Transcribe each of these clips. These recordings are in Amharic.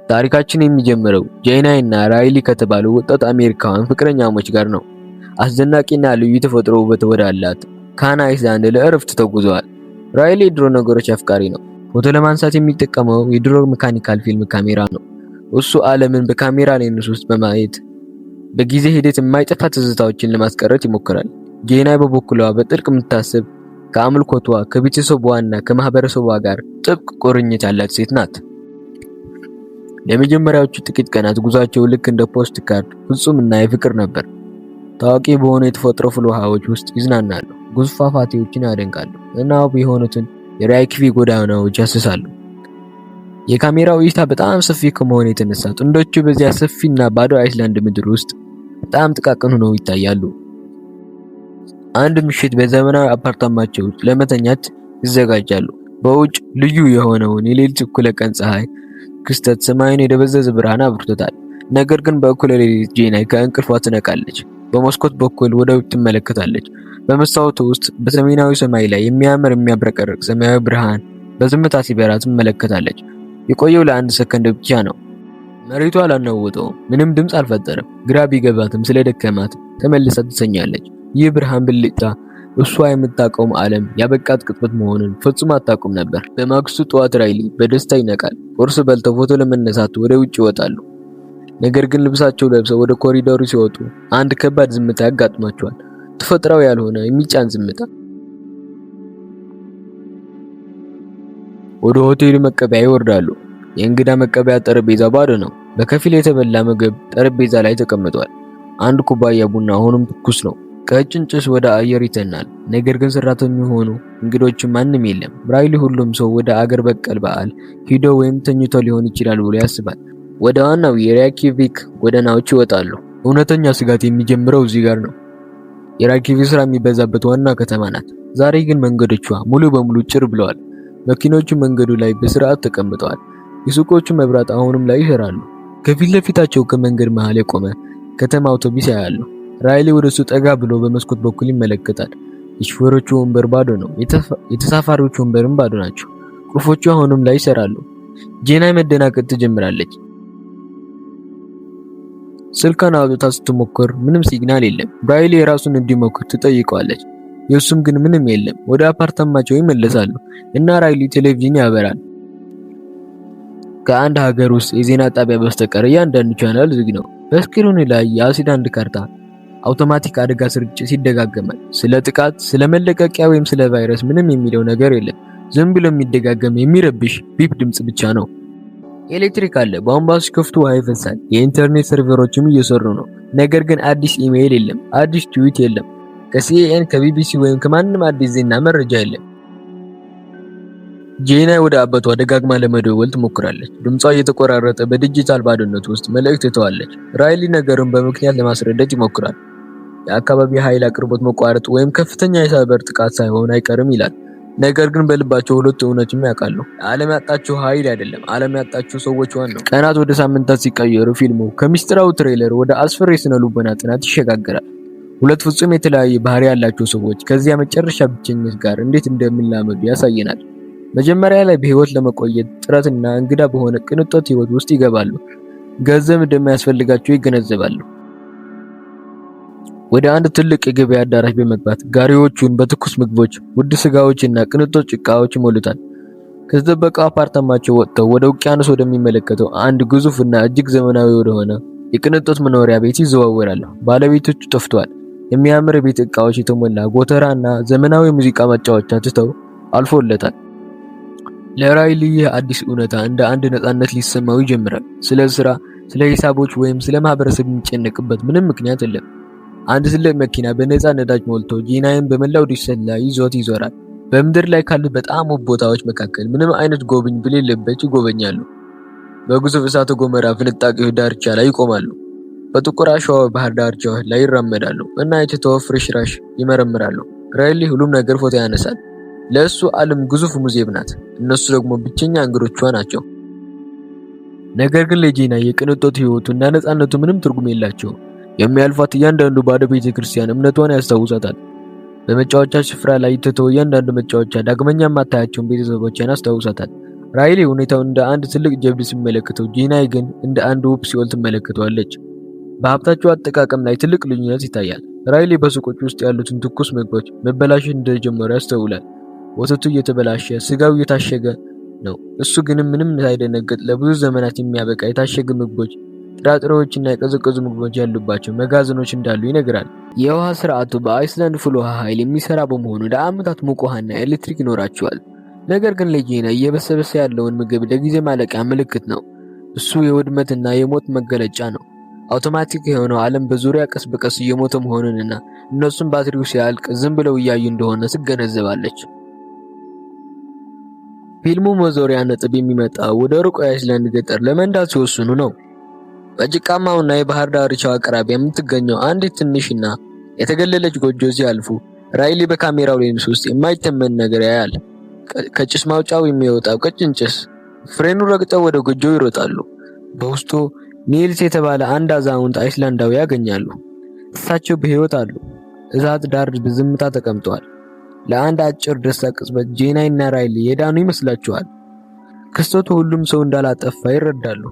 ታሪካችን የሚጀምረው ጄናይ እና ራይሊ ከተባሉ ወጣት አሜሪካውያን ፍቅረኛሞች ጋር ነው። አስደናቂና ልዩ ተፈጥሮ ውበት ወዳላት ካን አይስላንድ ለእረፍት ተጉዘዋል። ራይሊ የድሮ ነገሮች አፍቃሪ ነው። ፎቶ ለማንሳት የሚጠቀመው የድሮ ሜካኒካል ፊልም ካሜራ ነው። እሱ ዓለምን በካሜራ ሌንስ ውስጥ በማየት በጊዜ ሂደት የማይጠፋ ትዝታዎችን ለማስቀረት ይሞክራል። ጄናይ በበኩሏ በጥልቅ የምታስብ ከአምልኮቷ ከቤተሰቧና ከማህበረሰቧ ጋር ጥብቅ ቁርኝት ያላት ሴት ናት። ለመጀመሪያዎቹ ጥቂት ቀናት ጉዟቸው ልክ እንደ ፖስት ካርድ ፍጹምና የፍቅር ነበር። ታዋቂ በሆኑ የተፈጥሮ ፍልውሃዎች ውስጥ ይዝናናሉ፣ ግዙፍ ፏፏቴዎችን ያደንቃሉ እና ውብ የሆኑትን የራይኪቪክ ጎዳናዎች ያስሳሉ። የካሜራው እይታ በጣም ሰፊ ከመሆኑ የተነሳ ጥንዶቹ በዚያ ሰፊና ባዶ አይስላንድ ምድር ውስጥ በጣም ጥቃቅን ሆነው ይታያሉ። አንድ ምሽት በዘመናዊ አፓርታማቸው ውስጥ ለመተኛት ይዘጋጃሉ። በውጭ ልዩ የሆነውን የሌሊት እኩለ ቀን ፀሐይ ክስተት ሰማዩን የደበዘዘ ብርሃን አብርቶታል። ነገር ግን በእኩለ ሌሊት ጄናይ ከእንቅልፏ ትነቃለች። በመስኮት በኩል ወደ ውጭ ትመለከታለች። በመስታወቱ ውስጥ በሰሜናዊ ሰማይ ላይ የሚያብረቀርቅ ሰማያዊ ብርሃን በዝምታ ሲበራ ትመለከታለች። የቆየው ለአንድ ሰከንድ ብቻ ነው። መሬቱ አላናወጠውም፣ ምንም ድምፅ አልፈጠረም። ግራ ቢገባትም ስለደከማት ተመልሳ ትሰኛለች። ይህ ብርሃን ብልጭታ እሷ የምታውቀውም ዓለም ያበቃት ቅጽበት መሆኑን ፍጹም አታውቅም ነበር። በማግስቱ ጠዋት ራይሊ በደስታ ይነቃል። ቁርስ በልተው ፎቶ ለመነሳት ወደ ውጭ ይወጣሉ። ነገር ግን ልብሳቸው ለብሰው ወደ ኮሪዶሩ ሲወጡ አንድ ከባድ ዝምታ ያጋጥማቸዋል። ተፈጥሯዊ ያልሆነ የሚጫን ዝምታ። ወደ ሆቴሉ መቀበያ ይወርዳሉ። የእንግዳ መቀበያ ጠረጴዛ ባዶ ነው። በከፊል የተበላ ምግብ ጠረጴዛ ላይ ተቀምጧል። አንድ ኩባያ ቡና አሁንም ትኩስ ነው። ቀጭን ጭስ ወደ አየር ይተናል። ነገር ግን ሰራተኞች ሆኑ እንግዶች ማንም የለም። ራይሊ ሁሉም ሰው ወደ አገር በቀል በዓል ሂዶ ወይም ተኝቶ ሊሆን ይችላል ብሎ ያስባል። ወደ ዋናው የራይኪቪክ ጎዳናዎች ይወጣሉ። እውነተኛ ስጋት የሚጀምረው እዚህ ጋር ነው። የራይኪቪክ ስራ የሚበዛበት ዋና ከተማ ናት። ዛሬ ግን መንገዶቿ ሙሉ በሙሉ ጭር ብለዋል። መኪኖቹ መንገዱ ላይ በስርዓት ተቀምጠዋል። የሱቆቹ መብራት አሁንም ላይ ይሰራሉ። ከፊት ለፊታቸው ከመንገድ መሃል የቆመ ከተማ አውቶቡስ ያያሉ። ራይሊ ወደሱ ጠጋ ብሎ በመስኮት በኩል ይመለከታል። የሾፌሮቹ ወንበር ባዶ ነው። የተሳፋሪዎቹ ወንበርም ባዶ ናቸው። ቁልፎቹ አሁንም ላይ ይሰራሉ። ጄናይ መደናቀጥ ትጀምራለች። ስልኳን አውጥታ ስትሞክር ምንም ሲግናል የለም። ራይሊ የራሱን እንዲሞክር ትጠይቀዋለች። የሱም ግን ምንም የለም። ወደ አፓርታማቸው ይመለሳሉ እና ራይሊ ቴሌቪዥን ያበራል። ከአንድ ሀገር ውስጥ የዜና ጣቢያ በስተቀር እያንዳንዱ ቻናል ዝግ ነው። በስክሪኑ ላይ የአሲድ አንድ ካርታ አውቶማቲክ አደጋ ስርጭት ይደጋገማል። ስለ ጥቃት፣ ስለ መለቀቂያ ወይም ስለ ቫይረስ ምንም የሚለው ነገር የለም። ዝም ብሎ የሚደጋገም የሚረብሽ ቢፕ ድምጽ ብቻ ነው። ኤሌክትሪክ አለ። ቧንቧው ሲከፍቱ ውሃ ይፈሳል። የኢንተርኔት ሰርቨሮችም እየሰሩ ነው። ነገር ግን አዲስ ኢሜይል የለም። አዲስ ትዊት የለም። ከሲኤኤን ከቢቢሲ ወይም ከማንም አዲስ ዜና መረጃ የለም። ጄናይ ወደ አባቷ ደጋግማ ለመደወል ትሞክራለች። ድምጿ እየተቆራረጠ በዲጂታል ባዶነት ውስጥ መልእክት ትተዋለች። ራይሊ ነገሩን በምክንያት ለማስረዳት ይሞክራል። የአካባቢ ኃይል አቅርቦት መቋረጥ ወይም ከፍተኛ የሳይበር ጥቃት ሳይሆን አይቀርም ይላል። ነገር ግን በልባቸው ሁለት እውነትም ያውቃሉ። ዓለም ያጣችው ኃይል አይደለም፣ ዓለም ያጣችው ሰዎች ነው። ቀናት ወደ ሳምንታት ሲቀየሩ ፊልሙ ከሚስጥራዊ ትሬለር ወደ አስፈሪ ስነ ልቦና ጥናት ይሸጋገራል። ሁለት ፍጹም የተለያየ ባህሪ ያላቸው ሰዎች ከዚያ መጨረሻ ብቸኝነት ጋር እንዴት እንደሚላመዱ ያሳየናል። መጀመሪያ ላይ በህይወት ለመቆየት ጥረትና እንግዳ በሆነ ቅንጦት ህይወት ውስጥ ይገባሉ። ገንዘብ እንደማያስፈልጋቸው ይገነዘባሉ። ወደ አንድ ትልቅ የገበያ አዳራሽ በመግባት ጋሪዎቹን በትኩስ ምግቦች፣ ውድ ስጋዎችና ቅንጦት ጭቃዎች ይሞሉታል። ከተጠበቀው አፓርታማቸው ወጥተው ወደ ውቅያኖስ ወደሚመለከተው አንድ ግዙፍና እጅግ ዘመናዊ ወደሆነ የቅንጦት መኖሪያ ቤት ይዘዋወራሉ። ባለቤቶቹ ጠፍተዋል። የሚያምር የቤት ዕቃዎች የተሞላ ጎተራና ዘመናዊ ሙዚቃ መጫወቻ ትተው አልፎለታል። ለራይሊ ይህ አዲስ እውነታ እንደ አንድ ነፃነት ሊሰማው ይጀምራል። ስለ ስራ፣ ስለ ሂሳቦች ወይም ስለ ማህበረሰብ የሚጨነቅበት ምንም ምክንያት የለም። አንድ ትልቅ መኪና በነፃ ነዳጅ ሞልቶ ጄናይን በመላው ዲሰን ላይ ይዞት ይዞራል። በምድር ላይ ካሉት በጣም ውብ ቦታዎች መካከል ምንም አይነት ጎብኝ በሌለበት ይጎበኛሉ። በግዙፍ እሳተ ገሞራ ፍንጣቂዎች ዳርቻ ላይ ይቆማሉ። በጥቁር አሸዋ ባህር ዳርቻዎች ላይ ይራመዳሉ እና የተተወ ፍርሽራሽ ይመረምራሉ። ራይሊ ሁሉም ነገር ፎቶ ያነሳል። ለእሱ ዓለም ግዙፍ ሙዚየም ናት። እነሱ ደግሞ ብቸኛ እንግዶቿ ናቸው። ነገር ግን ለጄናይ የቅንጦት ህይወቱ እና ነፃነቱ ምንም ትርጉም የላቸውም። የሚያልፋት እያንዳንዱ ባዶ ቤተ ክርስቲያን እምነቷን ያስታውሳታል። በመጫወቻ ስፍራ ላይ የተተወ እያንዳንዱ መጫወቻ ዳግመኛ ማታያቸውን ቤተሰቦቿን ያስታውሳታል። ራይሊ ሁኔታውን እንደ አንድ ትልቅ ጀብድ ሲመለከተው፣ ጄናይ ግን እንደ አንድ ውብ ሲኦል ትመለከተዋለች። በሀብታቸው አጠቃቀም ላይ ትልቅ ልዩነት ይታያል። ራይሊ በሱቆች ውስጥ ያሉትን ትኩስ ምግቦች መበላሸት እንደጀመሩ ያስተውላል። ወተቱ እየተበላሸ፣ ስጋው እየታሸገ ነው። እሱ ግን ምንም ሳይደነግጥ ለብዙ ዘመናት የሚያበቃ የታሸገ ምግቦች፣ ጥራጥሬዎችና የቀዘቀዙ ምግቦች ያሉባቸው መጋዘኖች እንዳሉ ይነግራል። የውሃ ስርዓቱ በአይስላንድ ፍል ውሃ ኃይል የሚሰራ በመሆኑ ለዓመታት ሙቅ ውሃና ኤሌክትሪክ ይኖራቸዋል። ነገር ግን ለጄና እየበሰበሰ ያለውን ምግብ ለጊዜ ማለቂያ ምልክት ነው። እሱ የውድመትና የሞት መገለጫ ነው። አውቶማቲክ የሆነው ዓለም በዙሪያ ቀስ በቀስ እየሞተ መሆኑንና እነሱም ባትሪው ሲያልቅ ዝም ብለው እያዩ እንደሆነ ትገነዘባለች። ፊልሙ መዞሪያ ነጥብ የሚመጣው ወደ ሩቅ የአይስላንድ ገጠር ለመንዳት ሲወስኑ ነው። በጭቃማውና የባህር ዳርቻው አቅራቢያ የምትገኘው አንዲት ትንሽና የተገለለች ጎጆ ሲያልፉ ራይሊ በካሜራው ሌንስ ውስጥ የማይተመን ነገር ያያል። ከጭስ ማውጫው የሚወጣው ቀጭን ጭስ። ፍሬኑ ረግጠው ወደ ጎጆው ይሮጣሉ። በውስጡ ኒልስ የተባለ አንድ አዛውንት አይስላንዳዊ ያገኛሉ። እሳቸው በህይወት አሉ። እሳት ዳር በዝምታ ተቀምጠዋል። ለአንድ አጭር ደስታ ቅጽበት ጄናይ እና ራይሊ የዳኑ ይመስላቸዋል። ክስተቱ ሁሉም ሰው እንዳላጠፋ ይረዳሉ።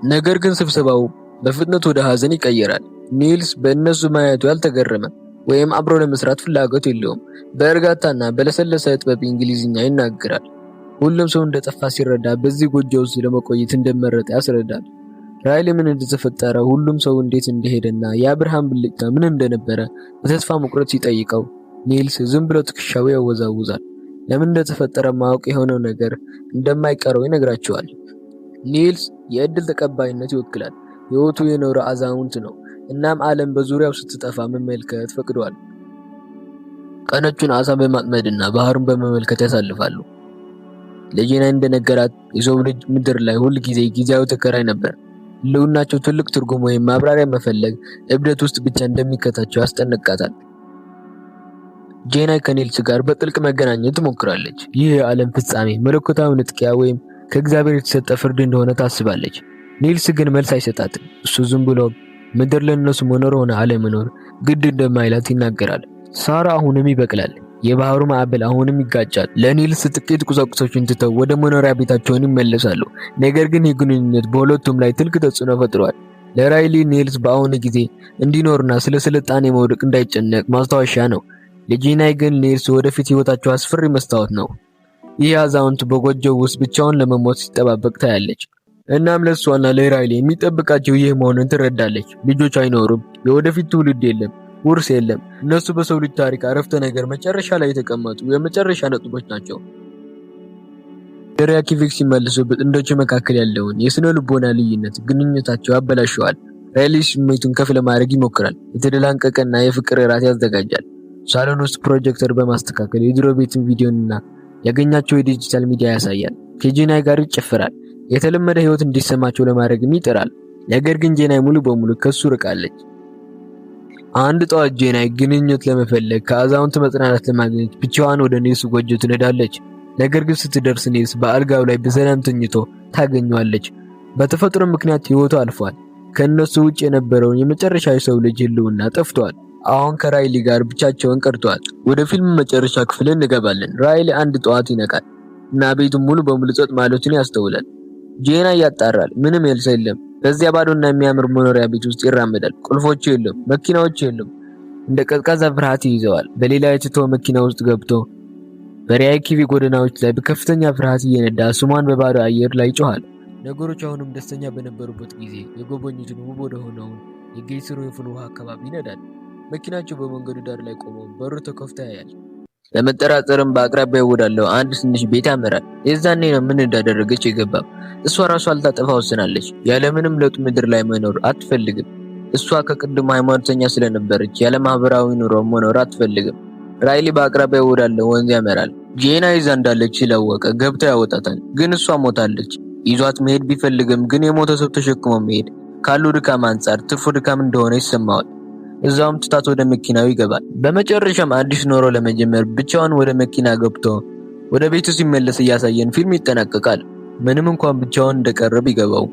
ነገር ግን ስብሰባው በፍጥነት ወደ ሐዘን ይቀየራል። ኒልስ በእነሱ ማየቱ ያልተገረመ ወይም አብሮ ለመስራት ፍላጎት የለውም። በእርጋታና በለሰለሰ ጥበብ እንግሊዝኛ ይናገራል። ሁሉም ሰው እንደጠፋ ሲረዳ በዚህ ጎጆ ውስጥ ለመቆየት እንደመረጠ ያስረዳል። ራይሊ ምን እንደተፈጠረ፣ ሁሉም ሰው እንዴት እንደሄደና የአብርሃም ብልጭታ ምን እንደነበረ በተስፋ መቁረጥ ሲጠይቀው ኒልስ ዝም ብሎ ትከሻው ያወዛውዛል። ለምን እንደተፈጠረ ማወቅ የሆነው ነገር እንደማይቀረው ይነግራቸዋል። ኒልስ የእድል ተቀባይነት ይወክላል። ሕይወቱ የኖረ አዛውንት ነው። እናም ዓለም በዙሪያው ስትጠፋ መመልከት ፈቅዷል። ቀኖቹን አሳ በማጥመድና ባህሩን በመመልከት ያሳልፋሉ። ለጄናይ እንደነገራት የሰው ልጅ ምድር ላይ ሁል ጊዜ ጊዜያዊ ተከራይ ነበር። ህልውናቸው ትልቅ ትርጉም ወይም ማብራሪያ መፈለግ እብደት ውስጥ ብቻ እንደሚከታቸው ያስጠነቅቃታል። ጄናይ ከኒልስ ጋር በጥልቅ መገናኘት ትሞክራለች። ይህ የዓለም ፍጻሜ መለኮታዊ ንጥቂያ ወይም ከእግዚአብሔር የተሰጠ ፍርድ እንደሆነ ታስባለች። ኒልስ ግን መልስ አይሰጣትም። እሱ ዝም ብሎ ምድር ለነሱ መኖር ሆነ አለመኖር ግድ እንደማይላት ይናገራል። ሳራ አሁንም ይበቅላል። የባህሩ ማዕበል አሁንም ይጋጫል። ለኒልስ ጥቂት ቁሳቁሶችን ትተው ወደ መኖሪያ ቤታቸውን ይመለሳሉ። ነገር ግን ይህ ግንኙነት በሁለቱም ላይ ትልቅ ተጽዕኖ ፈጥሯል። ለራይሊ ኒልስ በአሁኑ ጊዜ እንዲኖርና ስለ ስልጣኔ መውደቅ እንዳይጨነቅ ማስታወሻ ነው። ለጄናይ ግን ኒልስ ወደፊት ህይወታቸው አስፈሪ መስታወት ነው። ይህ አዛውንት በጎጆው ውስጥ ብቻውን ለመሞት ሲጠባበቅ ታያለች። እናም ለሷና ለራይሊ የሚጠብቃቸው ይህ መሆኑን ትረዳለች። ልጆች አይኖሩም፣ የወደፊት ትውልድ የለም፣ ውርስ የለም። እነሱ በሰው ልጅ ታሪክ አረፍተ ነገር መጨረሻ ላይ የተቀመጡ የመጨረሻ ነጥቦች ናቸው። ሬያኪቪክ ሲመልሱ በጥንዶቹ መካከል ያለውን የስነ ልቦና ልዩነት ግንኙነታቸው ያበላሸዋል። ራይሊ ስሜቱን ከፍ ለማድረግ ይሞክራል። የተደላንቀቀና የፍቅር እራት ያዘጋጃል። ሳሎን ውስጥ ፕሮጀክተር በማስተካከል የድሮ ቤትን ቪዲዮና ያገኛቸው የዲጂታል ሚዲያ ያሳያል። ከጄናይ ጋር ይጨፍራል። የተለመደ ህይወት እንዲሰማቸው ለማድረግም ይጥራል። ነገር ግን ጄናይ ሙሉ በሙሉ ከሱ ርቃለች። አንድ ጠዋት ጄናይ ግንኙነት ለመፈለግ ከአዛውንት መጽናናት ለማግኘት ብቻዋን ወደ ኒልስ ጎጆ ትነዳለች። ነገር ግን ስትደርስ ኒልስ በአልጋው ላይ በሰላም ተኝቶ ታገኘዋለች። በተፈጥሮ ምክንያት ህይወቱ አልፏል። ከነሱ ውጭ የነበረውን የመጨረሻ የሰው ልጅ ህልውና ጠፍቷል። አሁን ከራይሊ ጋር ብቻቸውን ቀርተዋል። ወደ ፊልም መጨረሻ ክፍል እንገባለን። ራይሊ አንድ ጠዋት ይነቃል እና ቤቱን ሙሉ በሙሉ ጸጥ ማለቱን ያስተውላል። ጄናይ ያጣራል። ምንም የለም። በዚያ ባዶና የሚያምር መኖሪያ ቤት ውስጥ ይራመዳል። ቁልፎቹ የሉም፣ መኪናዎቹ የሉም። እንደ ቀዝቃዛ ፍርሃት ይይዘዋል። በሌላ የትቶ መኪና ውስጥ ገብቶ በሪያኪቪክ ጎዳናዎች ላይ በከፍተኛ ፍርሃት እየነዳ ስሟን በባዶ አየር ላይ ይጮሃል። ነገሮች አሁንም ደስተኛ በነበሩበት ጊዜ የጎበኙትን ውብ ወደ ሆነውን የጌይስሮ የፍል ውሃ አካባቢ ይነዳል። መኪናቸው በመንገዱ ዳር ላይ ቆመው በሩ ተከፍቶ ያያል። ለመጠራጠርም በአቅራቢያው ወዳለው አንድ ትንሽ ቤት ያመራል። የዛኔ ነው ምን እንዳደረገች የገባው። እሷ ራሷ አልታጠፋ ወስናለች። ያለምንም ለውጥ ምድር ላይ መኖር አትፈልግም። እሷ ከቅድም ሃይማኖተኛ ስለነበረች ያለ ማህበራዊ ኑሮ መኖር አትፈልግም። ራይሊ በአቅራቢያው ወዳለው ወንዝ ያመራል። ጄናይ ይዛ እንዳለች ስላወቀ ገብቶ ያወጣታል። ግን እሷ ሞታለች። ይዟት መሄድ ቢፈልግም ግን የሞተ ሰው ተሸክሞ መሄድ ካለው ድካም አንጻር ትርፉ ድካም እንደሆነ ይሰማዋል። እዛውም ትታት ወደ መኪናው ይገባል። በመጨረሻም አዲስ ኖሮ ለመጀመር ብቻውን ወደ መኪና ገብቶ ወደ ቤቱ ሲመለስ እያሳየን ፊልም ይጠናቀቃል። ምንም እንኳን ብቻውን እንደቀረበ ይገባው።